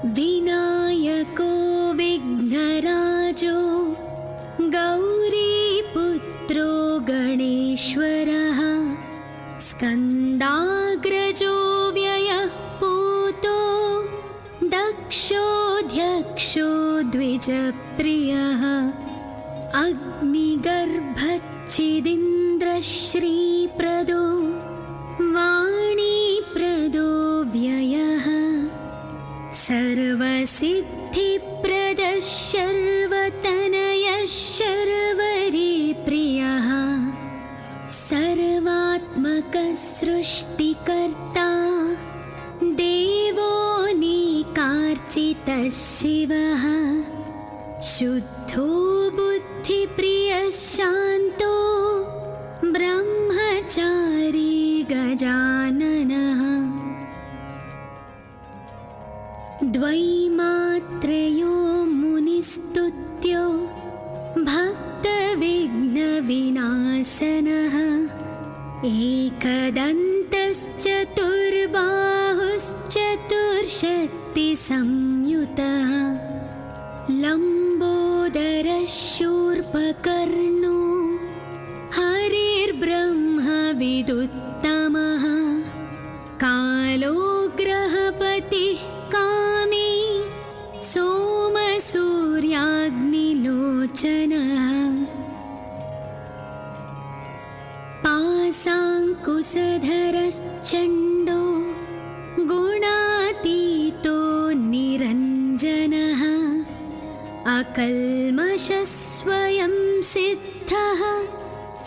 विनायको विघ्नराजो गौरीपुत्रो गणेश्वरः स्कन्दाग्रजो व्ययः पूतो दक्षोऽध्यक्षो द्विजप्रियः अग्निगर्भच्छिदिन्द्रश्रीप्रदो वाणीप्रदो व्ययः सर्वसिद्धिप्रदः शर्वतनयः शर्वरीप्रियः सर्वात्मकः सृष्टिकर्ता देवोऽनेकार्चितः शिवः शुद्धो बुद्धिप्रियः शान्तो ब्रह्मचारी गजाननः द्वैमात्रयो मुनिस्तुत्यो भक्तविघ्नविनाशनः एकदन्तश्चतुर्बाहुश्चतुर्शक्तिसंयुतः लम्बोदरः शूर्पकर्णो हरिर्ब्रह्मविदुत्तमः कालो ग्रहपतिः कामी सोमसूर्याग्निलोचनः पाशाङ्कुशधरश्चण्डो गुणातीतो निरञ्जनः अकल्मषः स्वयं सिद्धः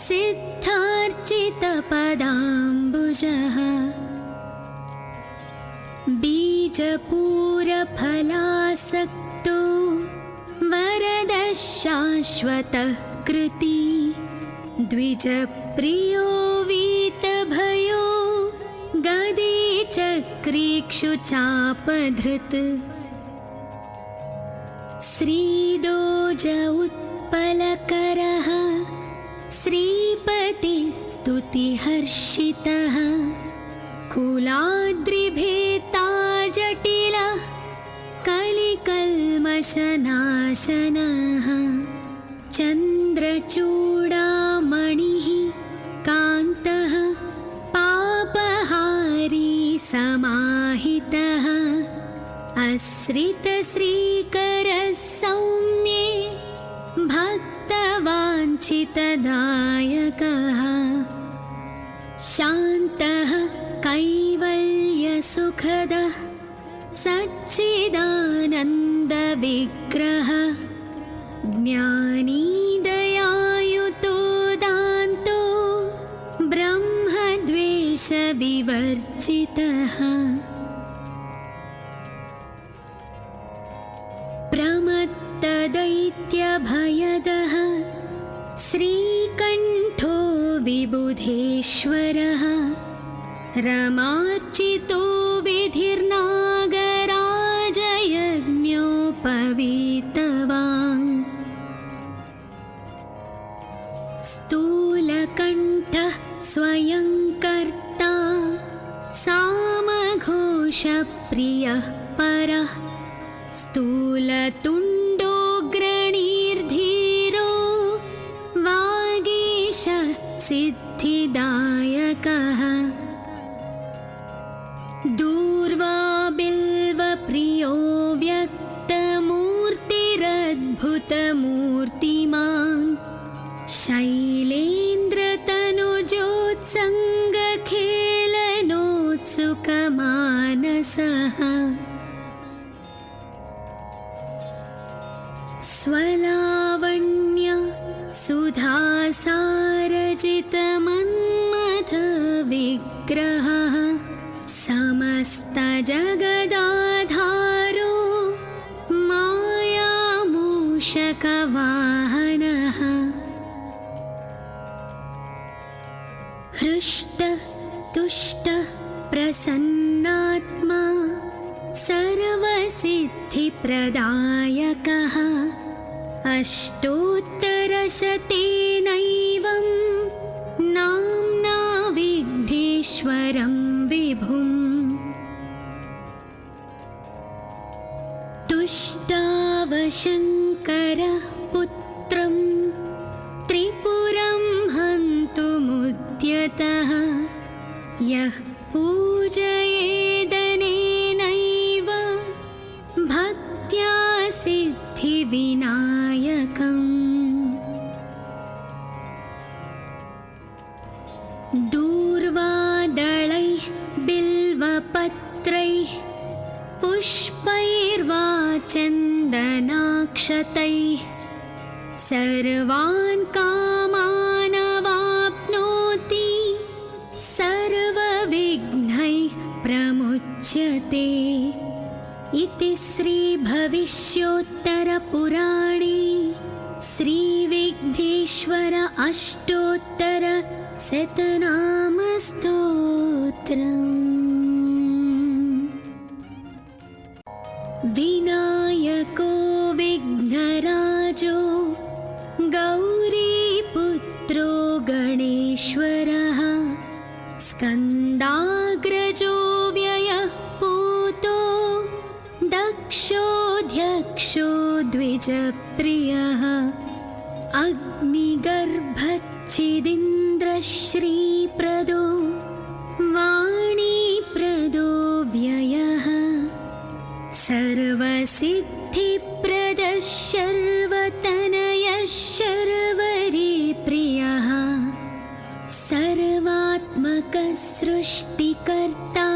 सिद्धार्चितपदाम्बुजः बीजपूरफलासक्तो वरदः शाश्वतः कृती द्विजप्रियो वीतभयो गदी चक्रीक्षुचापधृत् श्रीदोज उत्पलकरः श्रीपतिस्तुतिहर्षितः कुलाद्रिभेता जटिलः कलिकल्मषनाशनः चन्द्रचूडामणिः कान्तः पापहारी समाहितः आश्रितश्रीकरः सौम्ये भक्तवाञ्छितदायकः शान्तः कैवल्यसुखदः सच्चिदानन्दविग्रहः ज्ञानी दयायुतो दान्तो ब्रह्मद्वेषविवर्जितः प्रमत्तदैत्यभयदः श्रीकण्ठो विबुधेश्वरः रमार्चितो विधिर्नागराजयज्ञोपवीतवान् स्थूलकण्ठः स्वयं कर्ता सामघोषप्रियः परः स्थूलतुण्डोऽग्रणीर्धीरो वागीशः सिद्धिदायकः दूर्वाबिल्वप्रियो व्यक्तमूर्तिरद्भुतमूर्तिमान् शैलेन्द्रतनुजोत्सङ्गखेलनोत्सुकमानसः स्वलावण्य सुधासारजितमन्मथविग्रहः समस्तजगदाधारो मायामूषकवाहनः हृष्टः तुष्टः प्रसन्नात्मा सर्वसिद्धिप्रदायकः अष्टोत्तरशतेनैवं नाम्ना विघ्नेश्वरं विभुम् दुष्टावशङ्करः पुत्रं त्रिपुरं हन्तुमुद्यतः यः पूजयेदनेनैव भक्त्या सिद्धिविनायकम् दूर्वादलैः बिल्वपत्रैः पुष्पैर्वा चन्दनाक्षतैः सर्वान् कामानवाप्नोति सर्वविघ्नैः प्रमुच्यते इति श्रीभविष्योत्तरपुराणे श्रीविघ्नेश्वर अष्टोत्तरशतनामस्तोत्रम्। विनायको विघ्नराजो गौरीपुत्रो गणेश्वरः स्कन्दाग्रजो व्ययः पूतो दक्षोऽध्यक्षो द्विजप्रियः अग्निगर्भच्छिदिन्द्रश्रीप्रदो वाणीप्रदो व्ययः सर्वसिद्धिप्रदः शर्वतनयः शर्वरीप्रियः सर्वात्मकः सृष्टिकर्ता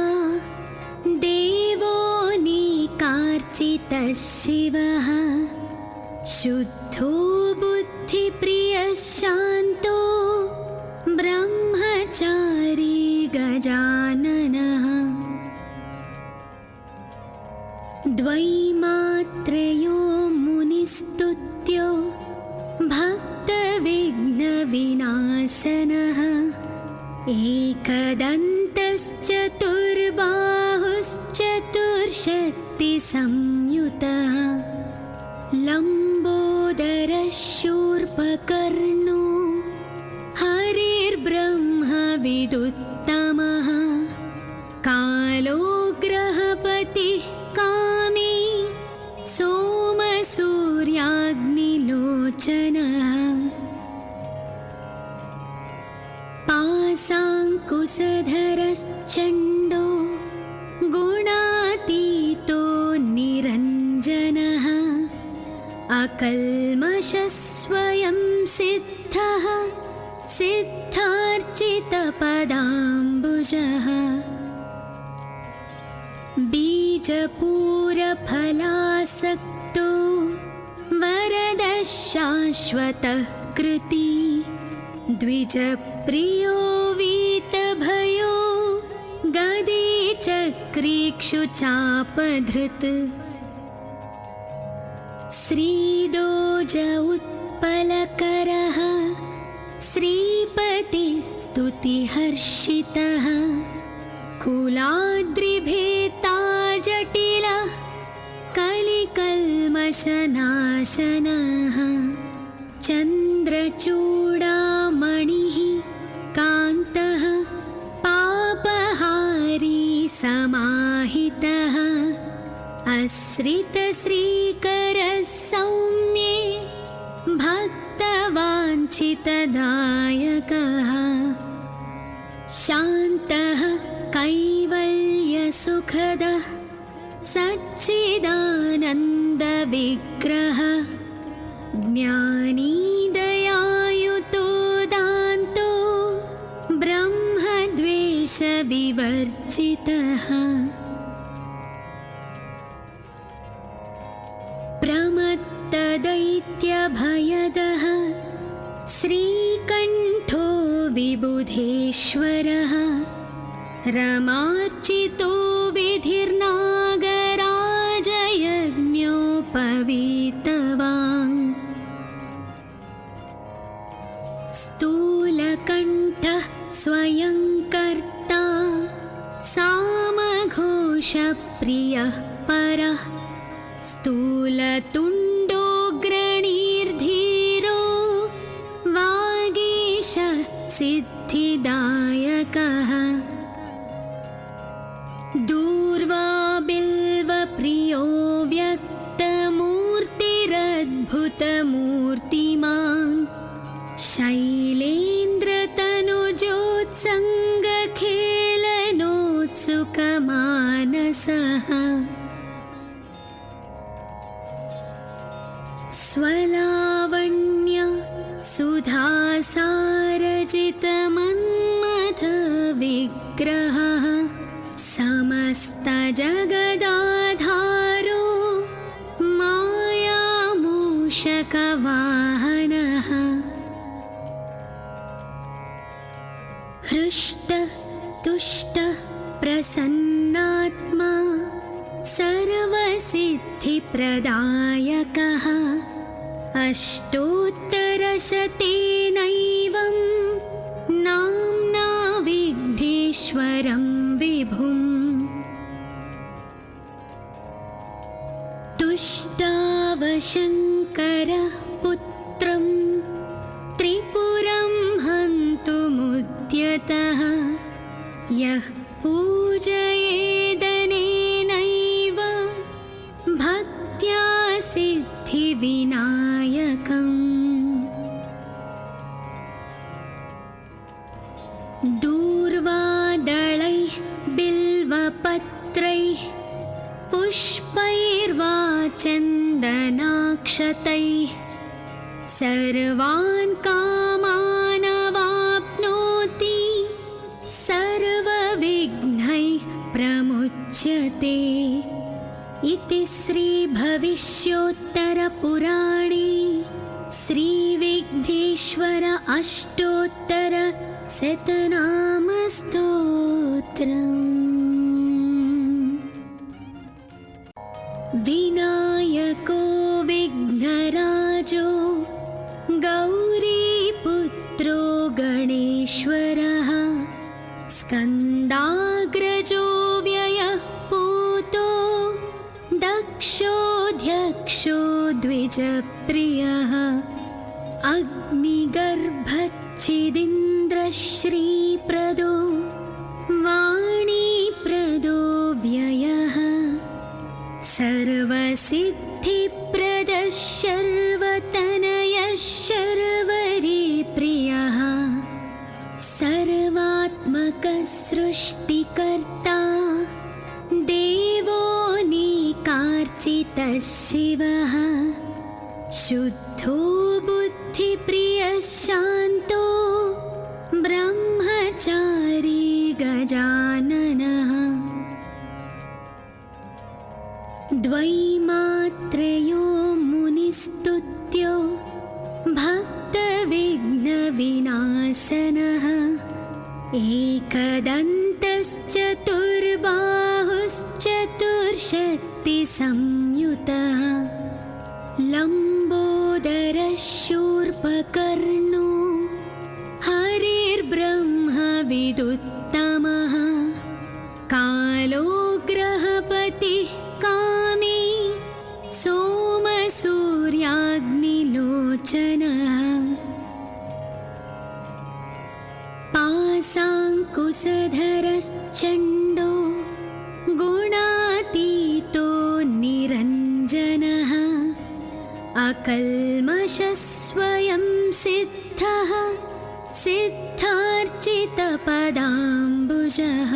देवो निकार्चितः शिवः शुद्धो बुद्धिप्रियः शान्तो ब्रह्मचारी गजाननः द्वैमात्रयो मुनिस्तुत्यो भक्तविघ्नविनाशनः एकदन्तश्चतुर्बाहुश्चतुर्शक्तिसंयुतः लम्बोदरः शूर्पकर्णो हरिर्ब्रह्मविदुत्तमः कालो ग्रहपतिः कामी सोमसूर्याग्निलोचनः पाशाङ्कुशधरश्चण्डो गुणातीतो निरञ्जनः अकल्मषः स्वयं सिद्धः सिद्धार्चितपदाम्बुजः बीजपूरफलासक्तो वरदः शाश्वतः कृती द्विजप्रियो वीतभयो गदी चक्रीक्षुचापधृत् श्रीदोज उत्पलकरः श्रीपतिस्तुतिहर्षितः कुलाद्रिभेता जटिलः कलिकल्मषनाशनः चन्द्रचूडामणिः कान्तः पापहारी समाहितः आश्रितश्रीकरः सौम्ये भक्तवाञ्छितदायकः शान्तः कैवल्यसुखदः सच्चिदानन्दविग्रहः ज्ञानी दयायुतो दान्तो ब्रह्मद्वेषविवर्जितः प्रमत्तदैत्यभयदः श्रीकण्ठो विबुधेश्वरः रमार्चितो विधिर्नागराजयज्ञोपवीतवान् स्थूलकण्ठः स्वयं कर्ता सामघोषप्रियः परः स्थूलतुण्डोऽग्रणीर्धीरो वागीश सिद्धिदायकः दूर्वा बिल्वप्रियो व्यक्त अद्भुतमूर्तिमान् शैलेन्द्रतनुजोत्सङ्गखेलनोत्सुकमानसः स्वलावण्य सुधासारजितमन्मथविग्रहः समस्तजगदाधारो मायामूषकवाहनः हृष्टतुष्टप्रसन्नात्मा सर्वसिद्धिप्रदायकः अष्टोत्तरशतेनैवं नाम्ना विघ्नेश्वरं विभुम् तुष्टावशङ्करः पुत्रं त्रिपुरं हन्तुमुद्यतः यः पूजयेदनेनैव भक्त्या सिद्धिविनायकम् दूर्वादळैः बिल्वपत्रैः पुष्पैर्वा चन्दनाक्षतैः सर्वान् कामानवाप्नोति सर्वविघ्नैः प्रमुच्यते इति श्रीभविष्योत्तरपुराणे श्रीविघ्नेश्वर अष्टोत्तरशतनामस्तोत्रम्। विनायको विघ्नराजो गौरीपुत्रो गणेश्वरः स्कन्दाग्रजो व्ययः पूतो दक्षोऽध्यक्षो द्विजप्रियः अग्निगर्भच्छिदीन्द्रश्रीप्रदो वाणीप्रदो व्ययः सर्वसिद्धिप्रदः शर्वतनयः शर्वरीप्रियः सर्वात्मकः सृष्टिकर्ता देवो निकार्चितः शिवः शुद्धो बुद्धिप्रियः शान्तो ब्रह्मचारी गजाननः द्वैमात्रयो मुनिस्तुत्यो भक्तविघ्नविनाशनः एकदन्तश्चतुर्बाहुश्चतुर्शक्तिसंयुतः लम्बोदरशूर्पकर्णो हरिर्ब्रह्मविदुत्तमः कालो ग्रहपतिः कामी सोमसूर्याग्निलोचनः पाशाङ्कुशधरश्चण्डो गुणातीतो निरञ्जनः अकल्मषः स्वयं सिद्धः सिद्धार्चितपदाम्बुजः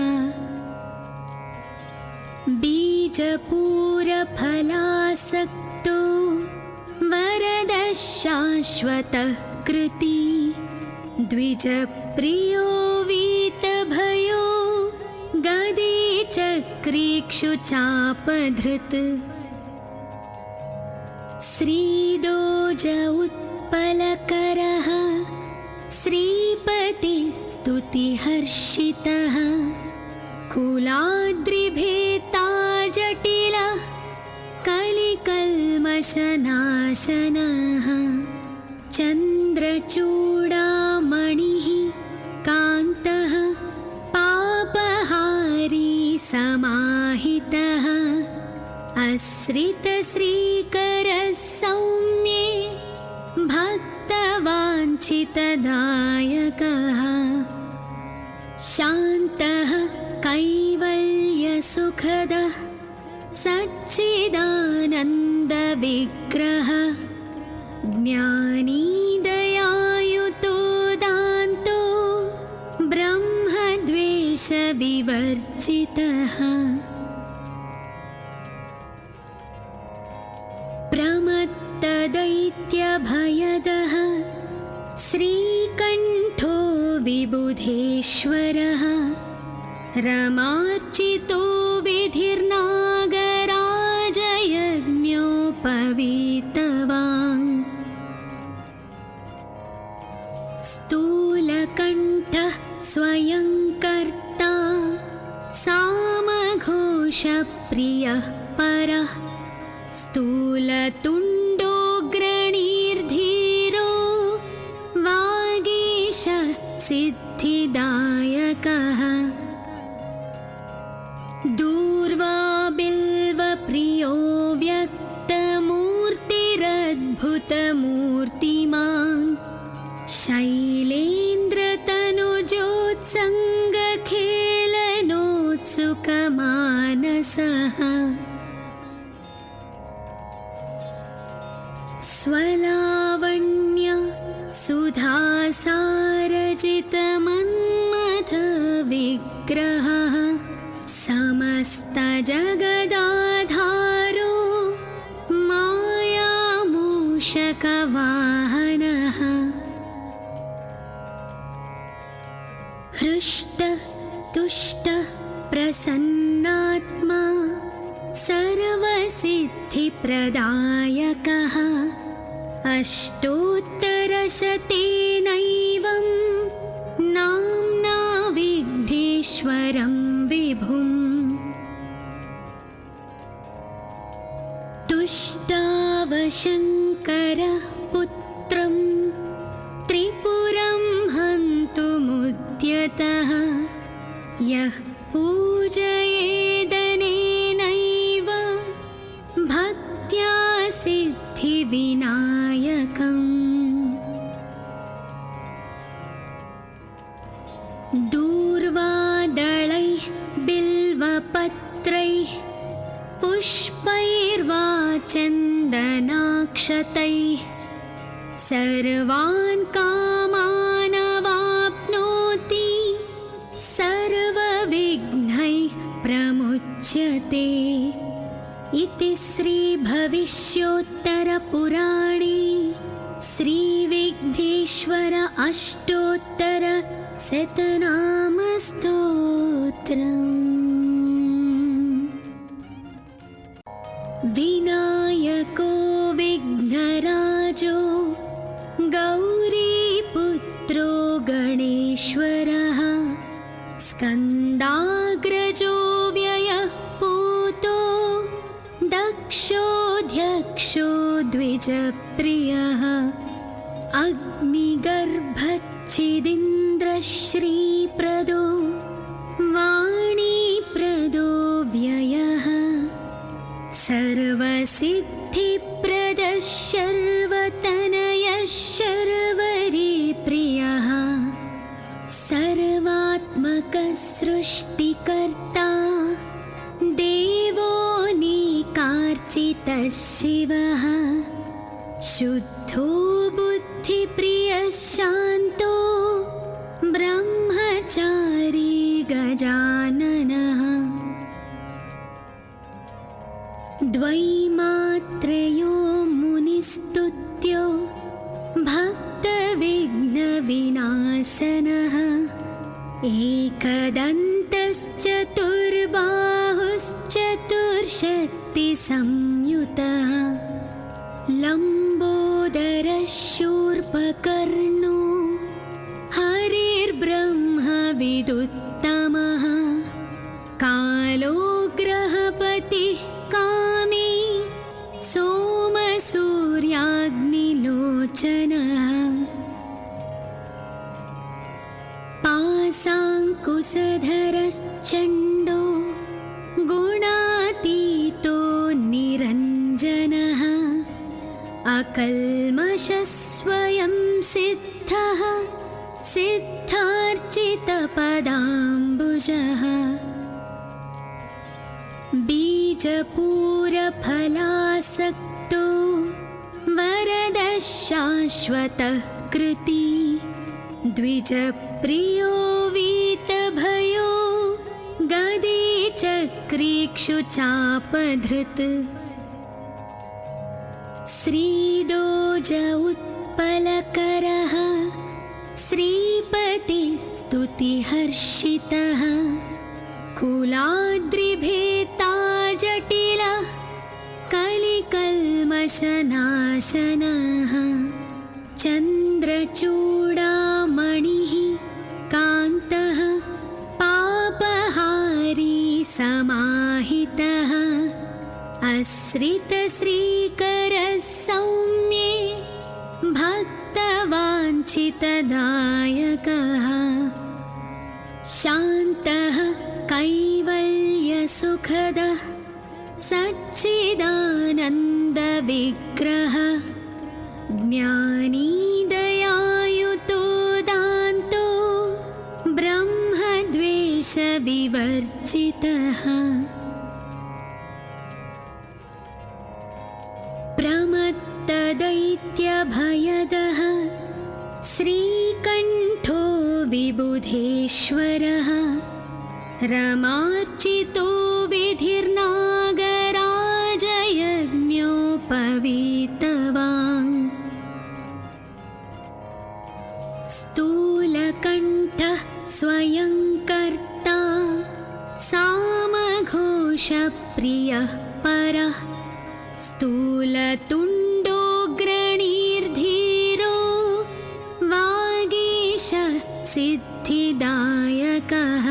बीजपूरफलासक्तो वरदः शाश्वतः कृती द्विजप्रियो वीतभयो गदीचक्रीक्षुचापधृत् श्रीदोज उत्पलकरः श्रीपतिस्तुतिहर्षितः कुलाद्रिभेता जटिलः कलिकल्मषनाशनः चन्द्रचूडामणिः कान्तः पापहारी समाहितः आश्रितश्रीकरः सौम्ये भक्तवाञ्छितदायकः शान्तः कैवल्यसुखदः सच्चिदानन्दविग्रहः ज्ञानी दयायुतो दान्तो ब्रह्मद्वेषविवर्जितः प्रमत्तदैत्यभयदः श्रीकण्ठो विबुधेश्वरः रमार्चितो विधिर्नागराजयज्ञोपवीतवान् स्थूलकण्ठः स्वयं कर्ता सामघोषप्रियः परः स्थूलतुण्डोऽग्रणीर्धीरो वागीश सिद्धिदायकः दूर्वा बिल्वप्रियो व्यक्तमूर्तिरद्भुतमूर्तिमान् शैलेन्द्रतनुजोत्सङ्गखेलनोत्सुकमानसः स्वलावण्य सुधासारजितमन्मथविग्रहः समस्तजगदाधारो मायामूषकवाहनः हृष्टतुष्टः प्रसन्नात्मा सर्वसिद्धिप्रदायकः अष्टोत्तरशतेनैवं नाम्ना विघ्नेश्वरं विभुम् तुष्टावशङ्करः पुत्रं त्रिपुरं हन्तुमुद्यतः यः पूजयेदनेनैव भक्त्या सिद्धिविनायकम् दूर्वादलैः बिल्वपत्रैः पुष्पैर्वा चन्दनाक्षतैः सर्वान् कामानवाप्नोति सर्वविघ्नैः प्रमुच्यते इति श्रीभविष्योत्तरपुराणे श्रीविघ्नेश्वर अष्टोत्तरशतनामस्तोत्रम्। विनायको विघ्नराजो गौरीपुत्रो गणेश्वरः स्कन्दाग्रजो व्ययः पूतो दक्षोऽध्यक्षो द्विजप्रियः अग्निगर्भच्छिदीन्द्रश्रीप्रदो वाणीप्रदो व्ययः सर्वसिद्धिप्रदः शर्वतनयः शर्वरीप्रियः सर्वात्मकः सृष्टिकर्ता देवोऽनेकार्चितः शिवः शुद्धो बुद्धिप्रियः शान्तो ब्रह्मचारी गजाननः द्वैमात्रयो मुनिस्तुत्यो भक्तविघ्नविनाशनः एकदन्तश्चतुर्बाहुश्चतुर्शक्तिसंयुतः लम्बोदरः शूर्पकर्णो हरिर्ब्रह्मविदुत्तमः कालो ग्रहपतिः कामी सोमसूर्याग्निलोचनः पाशाङ्कुशधरश्चण्डो गुणातीतो निरञ्जनः अकल्मषः स्वयं सिद्धः सिद्धार्चितपदाम्बुजः बीजपूरफलासक्तो वरदः शाश्वतः कृति द्विजप्रियो वीतभयो गदे चक्रीक्षुचापधृत् श्रीदोज उत्पलकरः श्रीपतिस्तुतिहर्षितः कुलाद्रिभेता जटिलः कलिकल्मषनाशनः चन्द्रचूडामणिः कान्तः पापहारी समाहितः आश्रितश्रीकरः सौम्ये भक्तवाञ्छितदायकः शान्तः कैवल्यसुखदः सच्चिदानन्दविग्रहः ज्ञानी दयायुतो दान्तो ब्रह्मद्वेषविवर्जितः प्रमत्तदैत्यभयदः श्रीकण्ठो विबुधेश्वरः रमार्चितो विधिर्नागराजयज्ञोपवीतवान् स्थूलकण्ठः स्वयं कर्ता सामघोषप्रियः परः स्थूलतुण्डोऽग्रणीर्धीरो वागीशः सिद्धिदायकः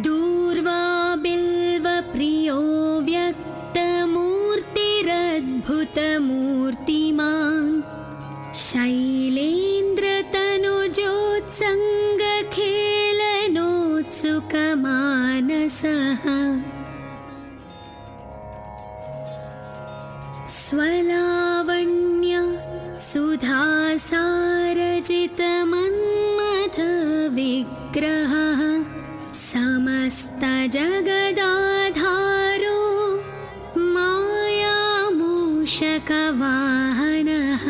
दूर्वाबिल्वप्रियो व्यक्तमूर्तिरद्भुतमूर्तिमान् शैलेन्द्रतनुजोत्सङ्गखेलनोत्सुकमानसः स्वलावण्य सुधासारजितमन्मथविग्रहः समस्तजगदाधारो मायामूषकवाहनः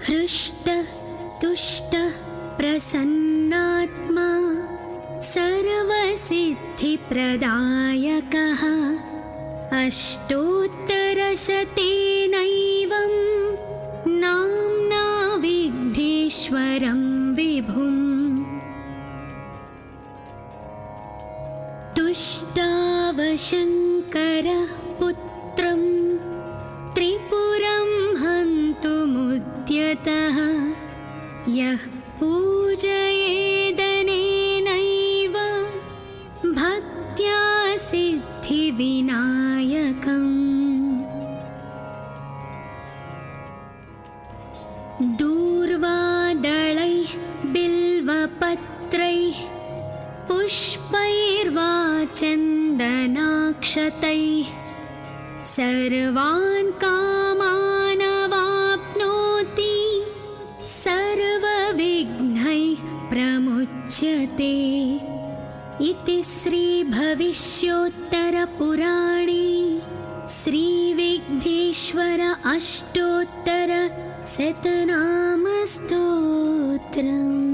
हृष्टः तुष्टः प्रसन्नात्मा सर्वसिद्धिप्रदायकः अष्टोत्तरशतेनैवं नाम्ना विघ्नेश्वरं विभुम् तुष्टावशङ्करः पुत्रं त्रिपुरं हन्तुमुद्यतः यः पूजयेदनेनैव भक्त्या सिद्धिविनायकम् दूर्वादलैः बिल्वपत्रैः पुष्पैर्वा चन्दनाक्षतैः सर्वान् कामानवाप्नोति सर्वविघ्नैः प्रमुच्यते इति श्रीभविष्योत्तरपुराणे श्रीविघ्नेश्वर अष्टोत्तरशतनामस्तोत्रम्।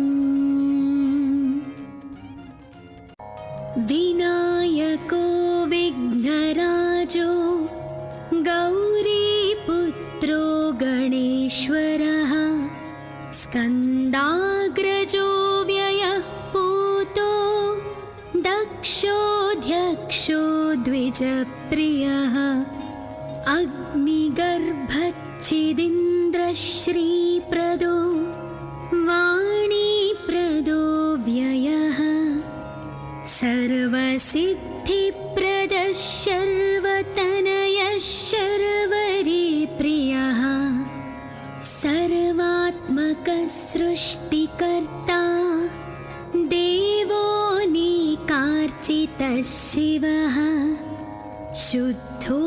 विनायको विघ्नराजो गौरीपुत्रो गणेश्वरः स्कन्दाग्रजो व्ययः पूतो दक्षोऽध्यक्षो द्विजप्रियः अग्निगर्भच्छिदीन्द्रश्रीप्रदो वाणीप्रदो व्ययः सर्वसिद्धिप्रदः शर्वतनयः शर्वरीप्रियः सर्वात्मकः सृष्टिकर्ता देवो निकार्चितः शिवः शुद्धो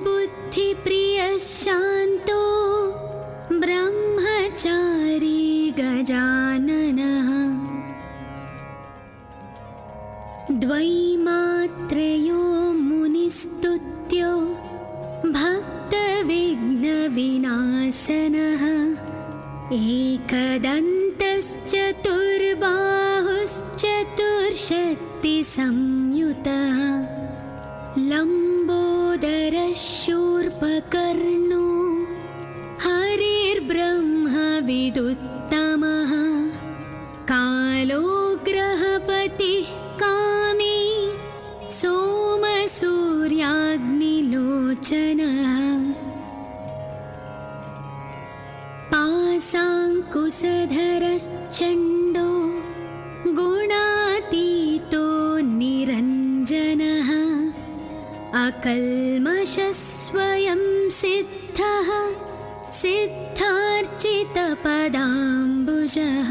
बुद्धिप्रियः शान्तो ब्रह्मचारी गजाननः द्वैमात्रयो मुनिस्तुत्यो विनाशनः एकदन्तश्चतुर्बाहुश्चतुर्शक्तिसंयुतः लम्बोदरशूर्पकर्णो हरिर्ब्रह्मविदुत्तमः कालो ग्रहपतिः कामी सोमसूर्याग्निलोचनः पाशाङ्कुशधरश्चण्डो गुणातीतो निरञ्जनः अकल्मषस्वयं सिद्धः सिद्धार्चितपदाम्बुजः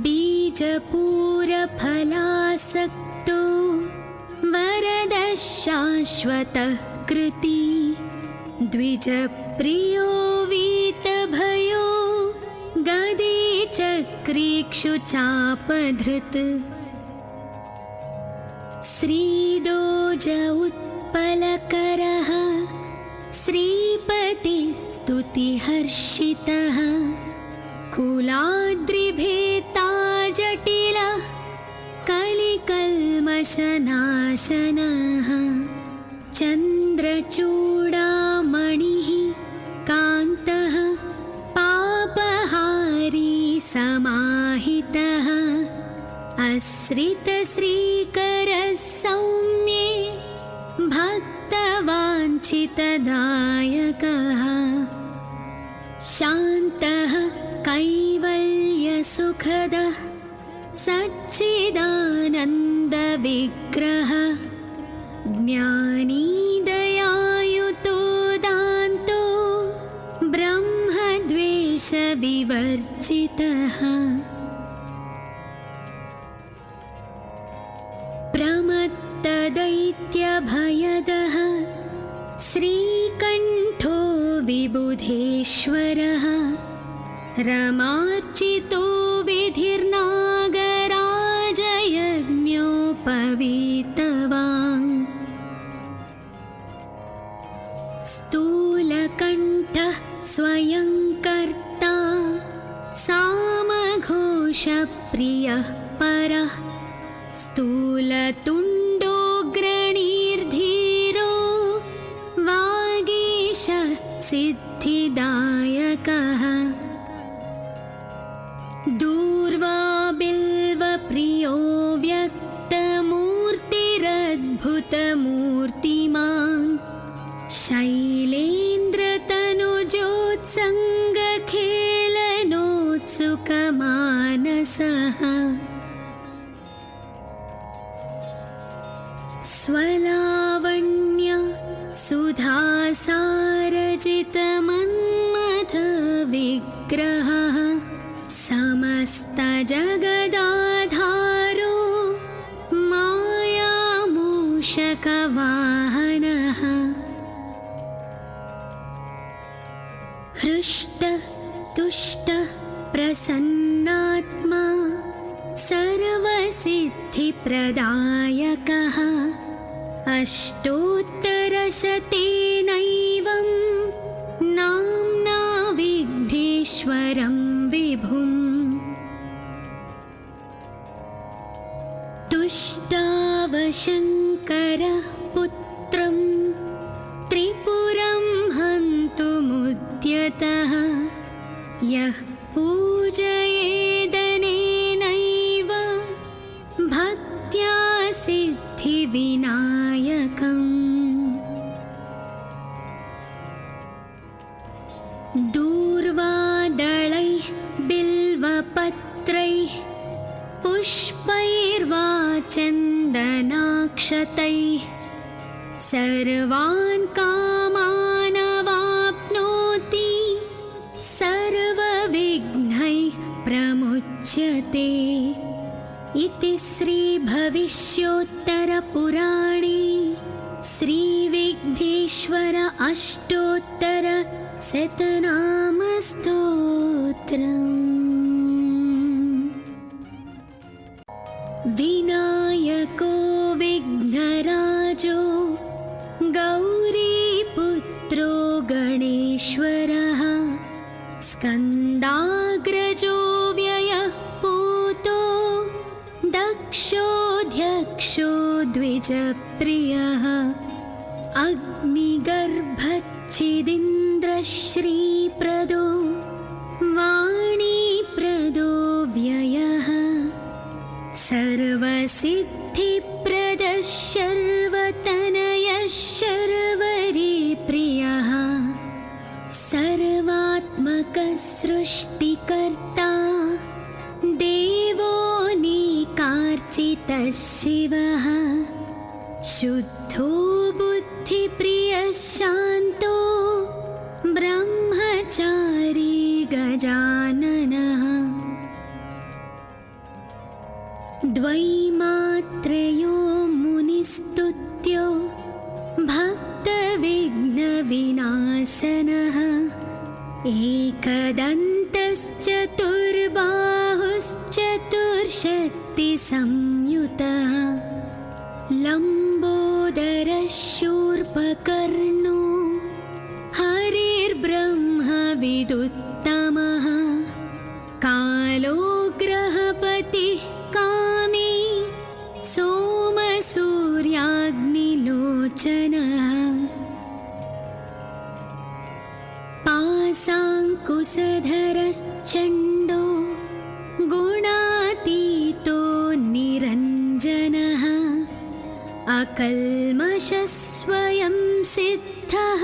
बीजपूरफलासक्तो वरदः शाश्वतः कृती द्विजप्रियो वीतभयो गदीचक्रीक्षुचापधृत् श्रीदोज उत्पलकरः श्रीपतिस्तुतिहर्षितः कुलाद्रिभेता जटिलः कलिकल्मषनाशनः चन्द्रचूडामणिः कान्तः पापहारी समाहितः आश्रितश्रीकरः सौम्ये भक्तवाञ्छितदायकः शान्तः कैवल्यसुखदः सच्चिदानन्दविग्रहः ज्ञानी दयायुतो दान्तो ब्रह्मद्वेषविवर्जितः प्रमत्तदैत्यभयदः श्रीकण्ठो विबुधेश्वरः रमार्चितो विधिर्नागराजयज्ञोपवीतवान् स्थूलकण्ठः स्वयं कर्ता सामघोषप्रियः परः स्थूलतुण्डोऽग्रणीर्धीरो वागीशः सिद्धिदायकः दूर्वा बिल्वप्रियो व्यक्तमूर्तिरद्भुतमूर्तिमान् शैलेन्द्रतनुजोत्सङ्गखेलनोत्सुकमानसः स्वलावण्य सुधासारजितमन्मथविग्रहः समस्तजगदाधारो मायामूषकवाहनः हृष्टः तुष्टः प्रसन्नात्मा सर्वसिद्धिप्रदायकः अष्टोत्तरशतेनैवं नाम्ना विघ्नेश्वरं विभुम् तुष्टावशङ्करः पुत्रं त्रिपुरं हन्तुमुद्यतः यः पूजयेदनेनैव भक्त्या सिद्धिविनायकम् दूर्वादलैः बिल्वपत्रैः पुष्पैर्वा चन्दनाक्षतैः सर्वान् कामानवाप्नोति सर्वविघ्नैः प्रमुच्यते इति श्रीभविष्योत्तरपुराणे श्रीविघ्नेश्वर अष्टोत्तरशतनामस्तोत्रम्। विनायको विघ्नराजो गौरीपुत्रो दक्षोऽध्यक्षो द्विजप्रियः अग्निगर्भच्छिदिन्द्रश्रीप्रदो वाणीप्रदो व्ययः सर्वसिद्धिप्रदः शर्वतनयः शर्वरीप्रियः सर्वात्मकः सृष्टिकर्ता देवोऽनेकार्चितः शिवः शुद्धो बुद्धिप्रियः शान्तो ब्रह्मचारी गजाननः द्वैमात्रयो मुनिस्तुत्यो भक्तविघ्नविनाशनः एकदन्तश्चतुर्बाहुश्चतुर्शक्तिसंयुतः लम्बोदरः शूर्पकर्णो हरिर्ब्रह्मविदुत्तमः कालो ग्रहपतिः कामी सोमसूर्याग्निलोचनः पाशाङ्कुशधरश्चण्डो गुणातीतो निरञ्जनः अकल्मषः स्वयं सिद्धः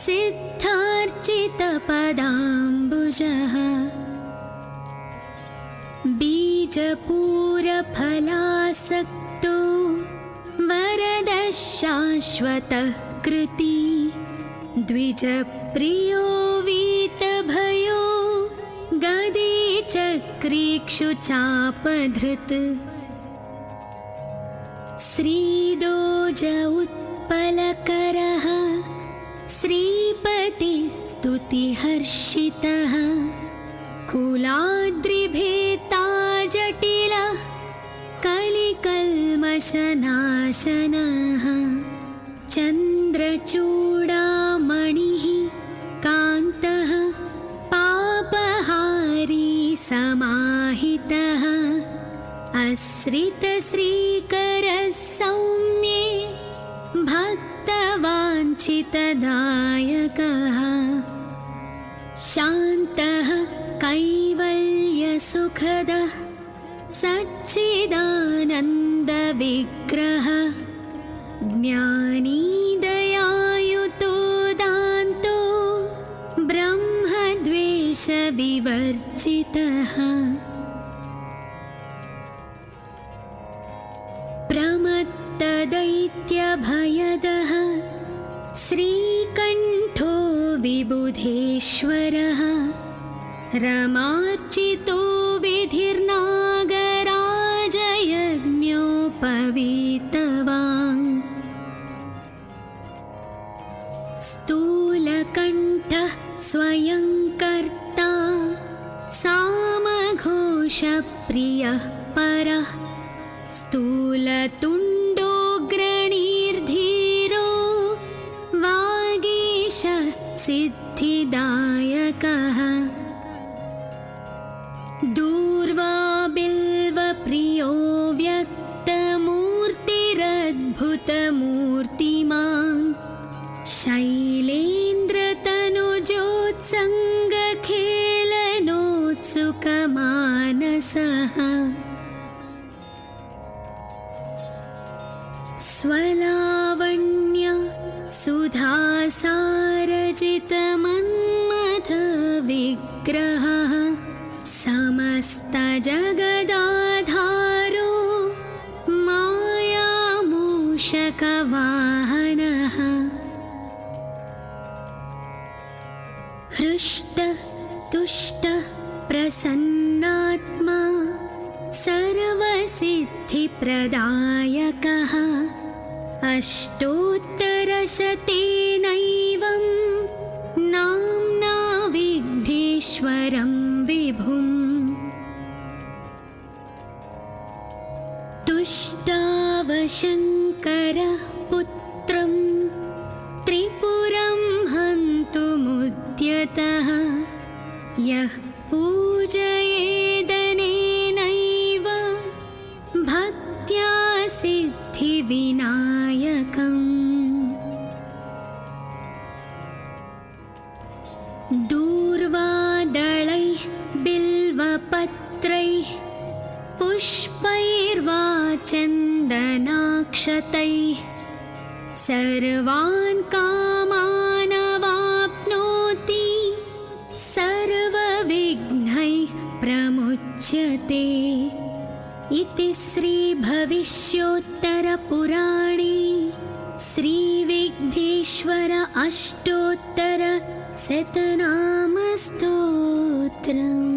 सिद्धार्चितपदाम्बुजः बीजपूरफलासक्तो वरदः शाश्वतः कृती द्विजप्रियो वीतभयो गदी चक्रीक्षुचापधृत् श्रीदोज उत्पलकरः श्रीपतिस्तुतिहर्षितः कुलाद्रिभेता जटिलः कलिकल्मषनाशनः चन्द्रचूडामणिः कान्तः पापहारी समाहितः आश्रितश्रीकरः सौम्ये भक्तवाञ्छितदायकः शान्तः कैवल्यसुखदः सच्चिदानन्दविग्रहः ज्ञानी दयायुतो दान्तो ब्रह्मद्वेषविवर्जितः प्रमत्तदैत्यभयदः श्रीकण्ठो विबुधेश्वरः रमार्चितो विधिर्नागराजयज्ञोपवीतवान् स्थूलकण्ठः स्वयं कर्ता सामघोषप्रियः परः स्थूलतुण्डोऽग्रणीर्धीरो वागीशः सिद्धिदायकः दूर्वाबिल्वप्रियो व्यक्तमूर्तिरद्भुतमूर्तिमान् शैलेन्द्रतनुजोत्सङ्गखेलनोत्सुकमानसः स्वलावण्य सुधासारजितमन्मथविग्रहः समस्तजगदाधारो मायामूषकवाहनः हृष्टः तुष्टः प्रसन्नात्मा सर्वसिद्धिप्रदायकः अष्टोत्तरशतेनैवं नाम्ना विघ्नेश्वरं विभुम् तुष्टावशङ्करः पुत्रं त्रिपुरं हन्तुमुद्यतः यः पूजयेदनेनैव भक्तिः सर्वसिद्धिविनायकम् दूर्वादलैः बिल्वपत्रैः पुष्पैर्वा चन्दनाक्षतैः सर्वान् कामानवाप्नोति सर्वविघ्नैः प्रमुच्यते इति श्रीभविष्योत्तरपुराणे श्रीविघ्नेश्वर अष्टोत्तरशतनामस्तोत्रम्।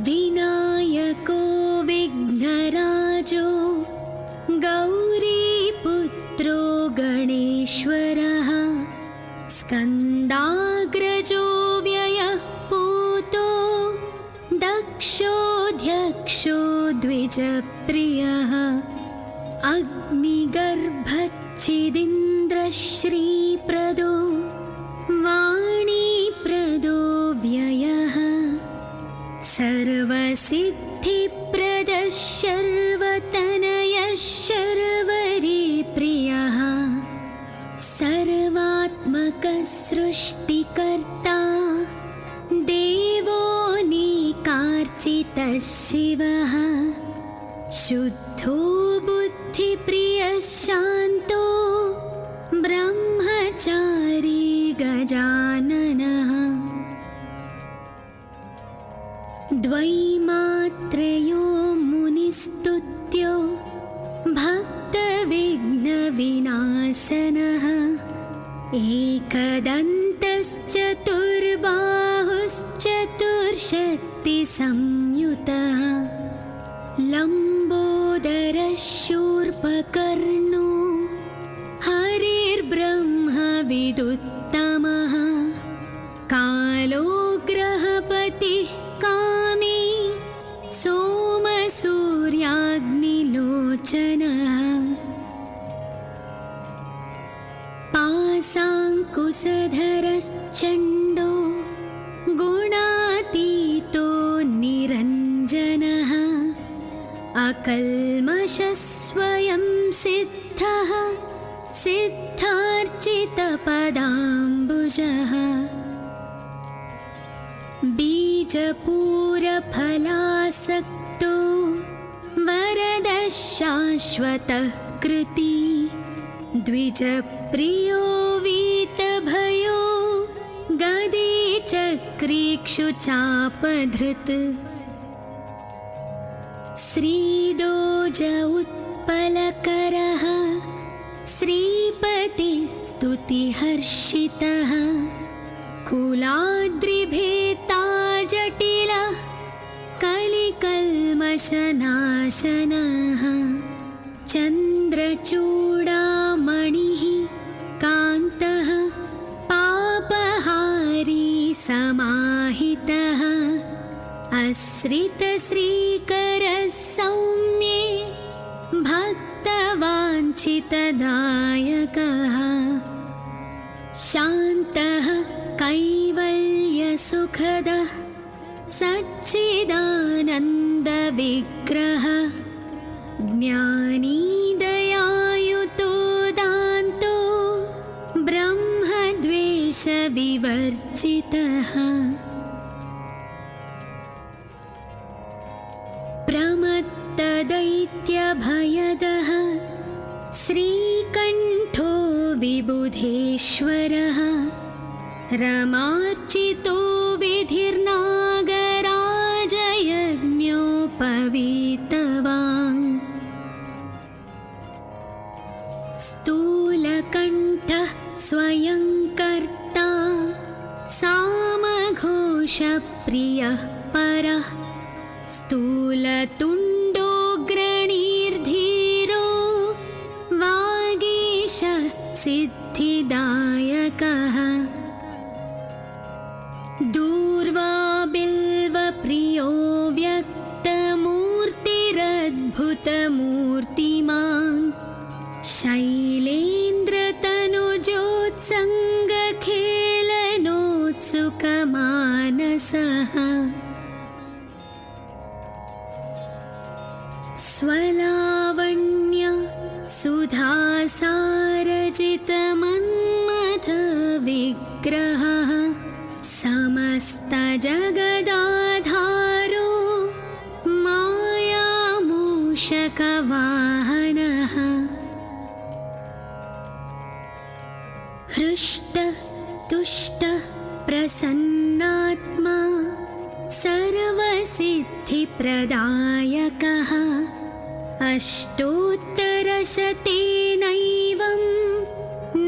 विनायको विघ्नराजो गौरीपुत्रो गणेश्वरः स्कन्दाग्रजो व्ययः पूतो दक्षोऽध्यक्षो द्विजप्रियः अग्निगर्भच्छिदिन्द्रश्रीप्रदो वाणीप्रदो व्ययः सर्वसिद्धिप्रदः शर्वतनयः शर्वरीप्रियः सर्वात्मकः सृष्टिकर्ता देवोऽनेकार्चितः शिवः शुद्धो बुद्धिप्रियः शान्तो ब्रह्मचारी गजाननः द्वैमात्रयो मुनिस्तुत्यो भक्तविघ्नविनाशनः एकदन्तश्चतुर्बाहुश्चतुर्शक्तिसंयुतः लम्बोदरः शूर्पकर्णो हरिर्ब्रह्मविदुत्तमः कालो ग्रहपतिः कामी सोमसूर्याग्निलोचनः पाशाङ्कुशधरश्चण्डो गुणातीतो निरञ्जनः अकल्मषः स्वयं सिद्धः सिद्धार्चितपदाम्बुजः बीजपूरफलासक्तो वरदः शाश्वतः कृती द्विजप्रियो वीतभयो गदे चक्रीक्षुचापधृत् श्रीदोज उत्पलकरः श्रीपतिस्तुतिहर्षितः कुलाद्रिभेता जटिलः कलिकल्मषनाशनः चन्द्रचूडामणिः कान्तः पापहारी समाहितः आश्रितश्रीकरः सौम्ये भक्तवाञ्छितदायकः शान्तः कैवल्यसुखदः सच्चिदानन्दविग्रहः ज्ञानी दयायुतो दान्तो ब्रह्मद्वेषविवर्जितः प्रमत्तदैत्यभयदः श्रीकण्ठो विबुधेश्वरः रमार्चितो विधिर्नागराजयज्ञोपवीतवान् स्थूलकण्ठः स्वयं कर्ता सामघोषप्रियः परः स्थूलतुण्डोऽग्रणीर्धीरो वागीशः सिद्धिदायकः दूर्वा बिल्वप्रियो व्यक्तमूर्तिरद्भुतमूर्तिमान् शैलेन्द्रतनुजोत्सङ्गखेलनोत्सुकमानसः स्वलावण्य सुधासारजितमन्मथविग्रहः समस्तजगदाधारो मायामूषकवाहनः हृष्टः तुष्टः प्रसन्नात्मा सर्वसिद्धिप्रदायकः अष्टोत्तरशतेनैवं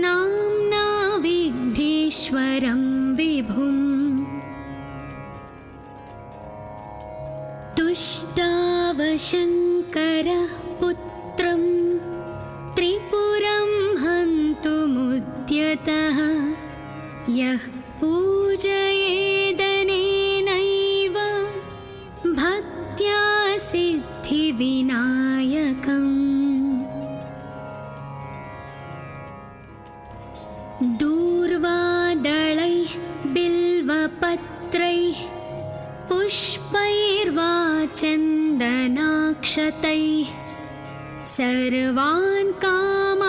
नाम्ना विघ्नेश्वरं विभुम् तुष्टावशङ्करः पुत्रं त्रिपुरं हन्तुमुद्यतः यः पूजयेदनेनैव भक्त्या सिद्धिविनायकम् दूर्वादलैः बिल्वपत्रैः पुष्पैर्वा चन्दनाक्षतैः सर्वान् कामानवाप्नोति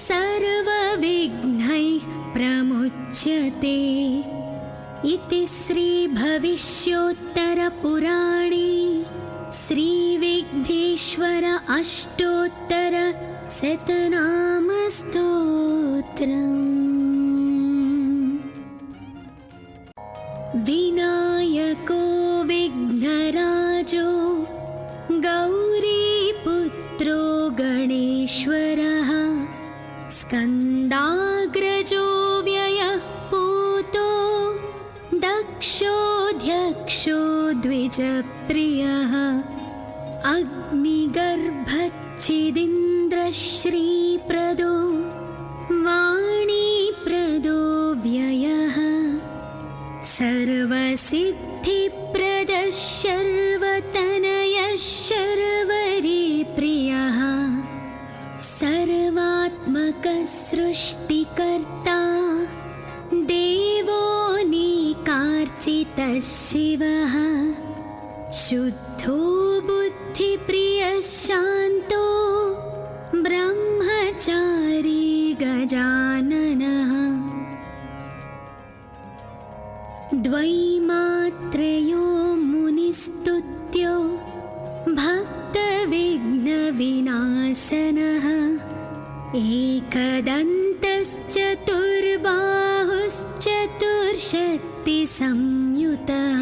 सर्वविघ्नैः प्रमुच्यते इति श्रीभविष्योत्तरपुराणे श्रीविघ्नेश्वर अष्टोत्तरशतनामस्तोत्रम्। विनायको विघ्नराजो गौरीपुत्रो गणेश्वरः स्कन्दाग्रजो व्ययः पूतो दक्षोऽध्यक्षो द्विजप्रियः अग्निगर्भच्छिदीन्द्रश्रीप्रदो वाणीप्रदो व्ययः सर्वसिद्धिप्रदः शर्वतनयः शर्वरीप्रियः सर्वात्मकः सृष्टिकर्ता देवो निकार्चितः शिवः शुद्धो बुद्धिप्रियः शान्तो ब्रह्मचारी गजाननः द्वैमात्रयो मुनिस्तुत्यो भक्तविघ्नविनाशनः एकदन्तश्चतुर्बाहुश्चतुर्शक्तिसंयुतः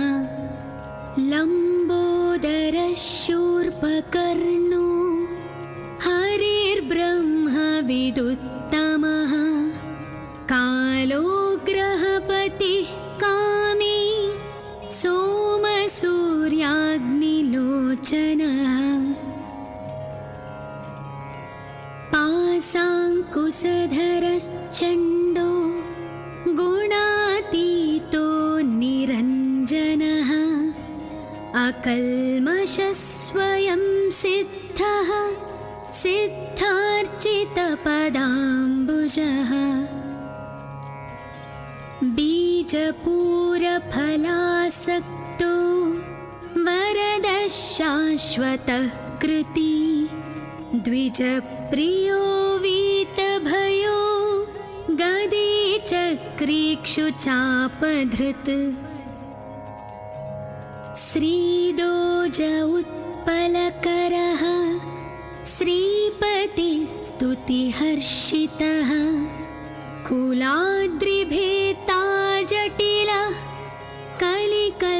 लम्बोदरः शूर्पकर्णो हरिर्ब्रह्मविदुत्तमः कालो ग्रहपतिः कामी सोमसूर्याग्निलोचनः पाशाङ्कुशधरश्चण्डो गुणातीतो निरञ्जनः अकल्मषः स्वयं सिद्धः सिद्धार्चितपदाम्बुजः बीजपूरफलासक्तो वरदः शाश्वतः कृती द्विजप्रियो वीतभयो गदी चक्रीक्षुचापधृत् श्रीदोज उत्पलकरः श्रीपतिस्तुतिहर्षितः कुलाद्रिभेता जटिलः कलिकल्मषनाशनः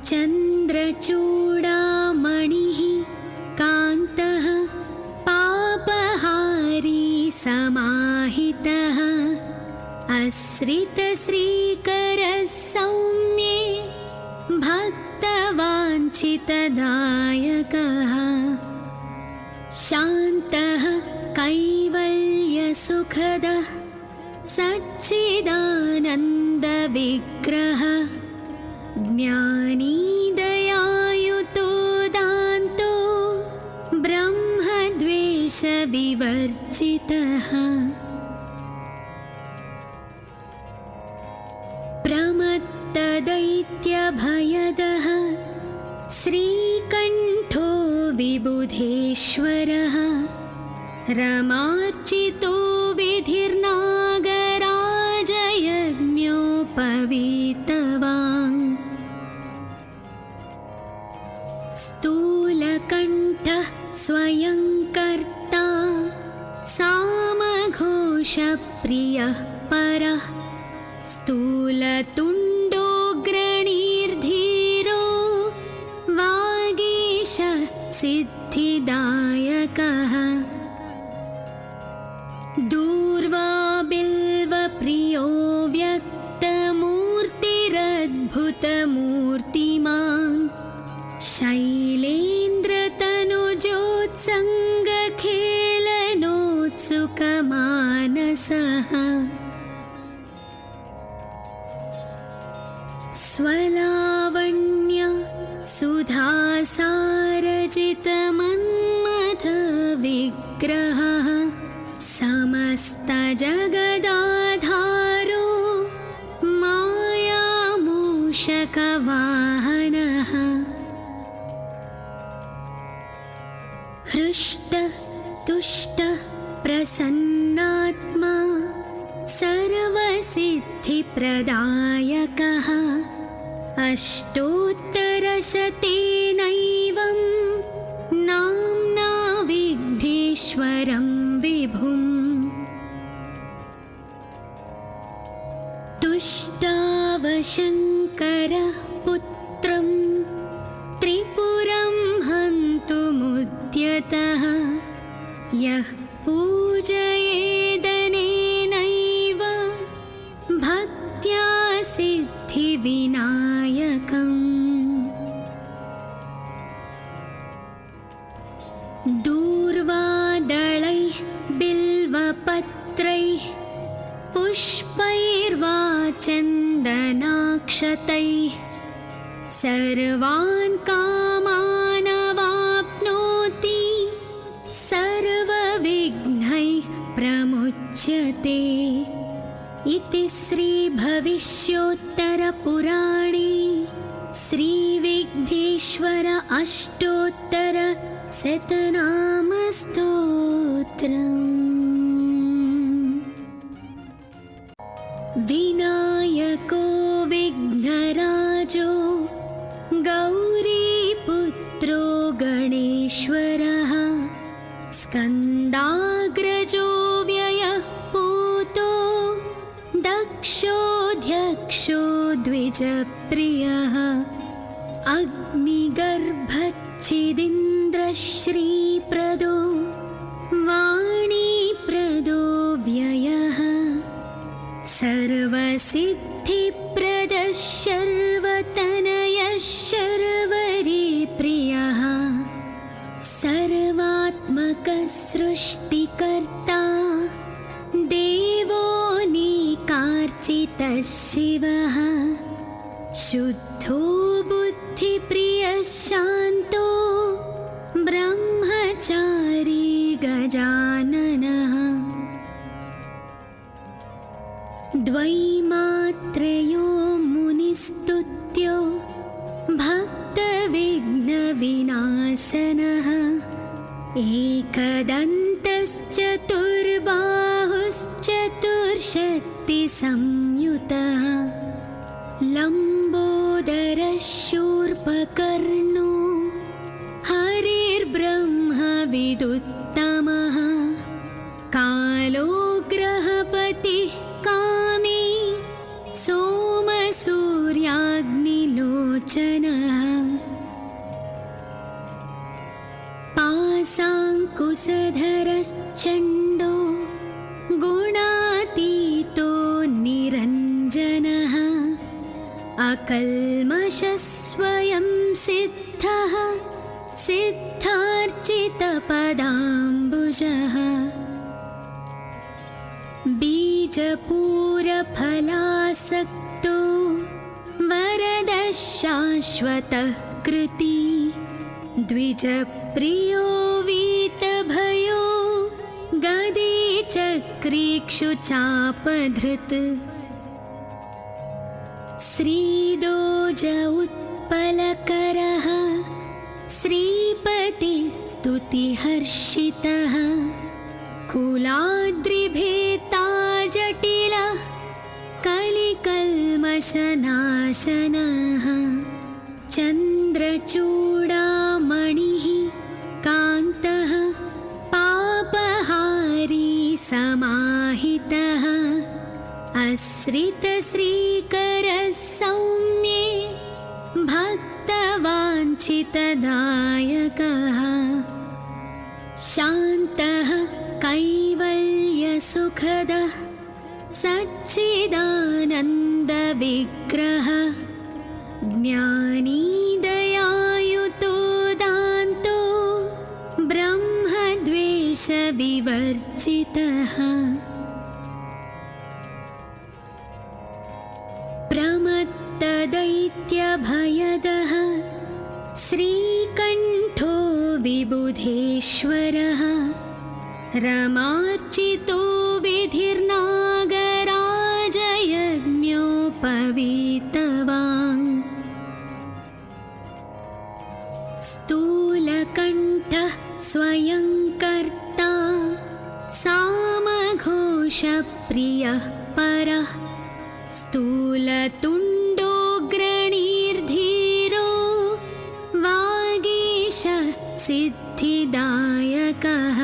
चन्द्रचूडामणिः कान्तः पापहारी समाहितः आश्रितश्रीकरः सौम्ये भक्तवाञ्छितदायकः शान्तः कैवल्यसुखदः सच्चिदानन्दविग्रहः ज्ञानी दयायुतो दान्तो ब्रह्मद्वेषविवर्जितः प्रमत्तो दैत्यभयदः श्रीकण्ठो विबुधेश्वरः रमार्चितो विधिर्नागराजयज्ञोपवीतवान् स्थूलकण्ठः स्वयं कर्ता सामघोषप्रियः परः स्थूलतुण्डोऽग्रणीर्धीरो वागीश सिद्धिदायकः दूर्वा बिल्वप्रियो व्यक्तमूर्तिरद्भुतमूर्तिमान् शैलेन्द्रतनुजोत्सङ्गखेलनोत्सुकमानसः स्वलावण्य सुधासारजितमन्मथविग्रहः समस्तजगदाधारो मायामूषकवाहनः हृष्टतुष्टः प्रसन्नात्मा सर्वसिद्धिप्रदायकः अष्टोत्तरशतेनैवं नाम्ना विघ्नेश्वरं विभुम् तुष्टावशङ्करः पुत्रं त्रिपुरं हन्तुमुद्यतः यः पूजयेदनेनैव भक्त्या सिद्धिविनायकम् दूर्वादलैः बिल्वपत्रैः पुष्पैर्वा चन्दनाक्षतैः सर्वान् कामानवाप्नोति सर्वविघ्नैः प्रमुच्यते इति श्रीभविष्योत्तरपुराणे श्रीविघ्नेश्वर अष्टोत्तरशतनामस्तोत्रम्। विनायको विघ्नराजो गौरीपुत्रो गणेश्वरः स्कन्दाग्रजो व्ययः पूतो दक्षोऽध्यक्षो द्विजप्रियः अग्निगर्भच्छिदिन्द्रश्रीप्रदो वाणीप्रदो व्ययः सर्वसिद्धिप्रदः शर्वतनयः शर्वरीप्रियः सर्वात्मकः सृष्टिकर्ता देवोऽनेकार्चितः शिवः शुद्धो बुद्धिप्रियः शान्तो ब्रह्मचारी गजाननः द्वैमात्रयो मुनिस्तुत्यो भक्तविघ्नविनाशनः एकदन्तश्चतुर्बाहुश्चतुर्शक्तिसंयुतः लम्बोदरः शूर्पकर्णो हरिर्ब्रह्मविदुत्तमः कालो ग्रहपतिः कामी सोमसूर्याग्निलोचनः पाशाङ्कुशधरश्चण्डो गुणातीतो निरञ्जनः अकल्मषः स्वयं सिद्धः सिद्धार्चितपदाम्बुजः बीजपूरफलासक्तो वरदः शाश्वतः कृती द्विजप्रियो वीतभयो गदी चक्रीक्षुचापधृत् श्रीदोज उत्पलकरः श्रीपतिस्तुतिहर्षितः कुलाद्रिभेता जटिलः कलिकल्मषनाशनः चन्द्रचूडामणिः कान्तः पापहारी समाहितः आश्रितश्रीकरः सौम्ये भक्तवाञ्छितदायकः शान्तः कैवल्यसुखदः सच्चिदानन्दविग्रहः ज्ञानी दयायुतो दान्तो ब्रह्मद्वेषविवर्जितः प्रमत्तदैत्यभयदः श्रीकण्ठो विबुधेश्वरः रमार्चितो विधिर्नागराजयज्ञोपवीतवान् स्थूलकण्ठः स्वयं कर्ता सामघोषप्रियः परः स्थूलतुण्डोऽग्रणीर्धीरो वागीशः सिद्धिदायकः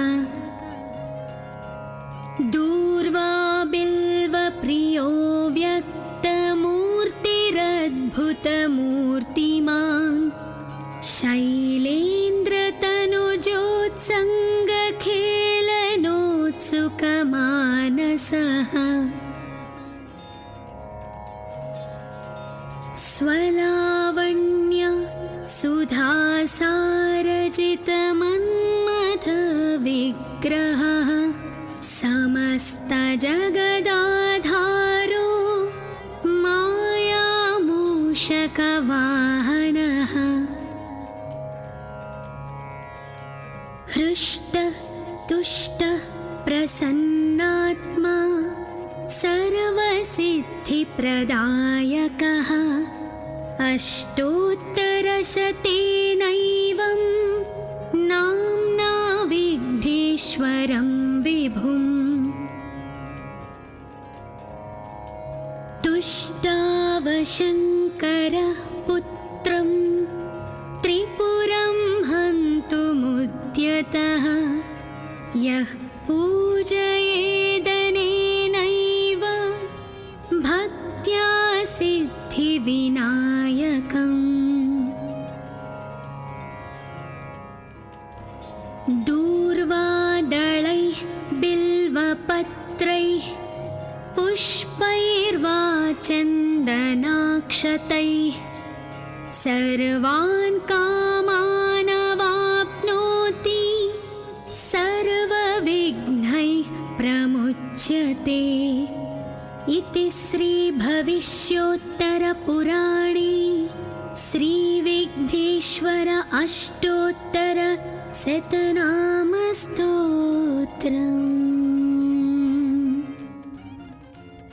दूर्वाबिल्वप्रियो व्यक्तमूर्तिरद्भुतमूर्तिमान् शैलेन्द्रतनुजोत्सङ्गखेलनोत्सुकमानसः स्वलावण्य सुधासारजितमन्मथविग्रहः समस्तजगदाधारो मायामूषकवाहनः हृष्टः तुष्टः प्रसन्नात्मा सर्वसिद्धिप्रदायकः अष्टोत्तरशतेनैवं नाम्ना विघ्नेश्वरं विभुम् तुष्टावशङ्करः पुत्रं त्रिपुरं हन्तुमुद्यतः यः पूजयेदनेनैव भक्त्या सिद्धिविनायकम् दूर्वादलैः बिल्वपत्रैः पुष्पैर्वा चन्दनाक्षतैः सर्वान् कामानवाप्नोति सर्वविघ्नैः प्रमुच्यते इति श्रीभविष्योत्तरपुराणे श्रीविघ्नेश्वर अष्टोत्तरशतनामस्तोत्रम्।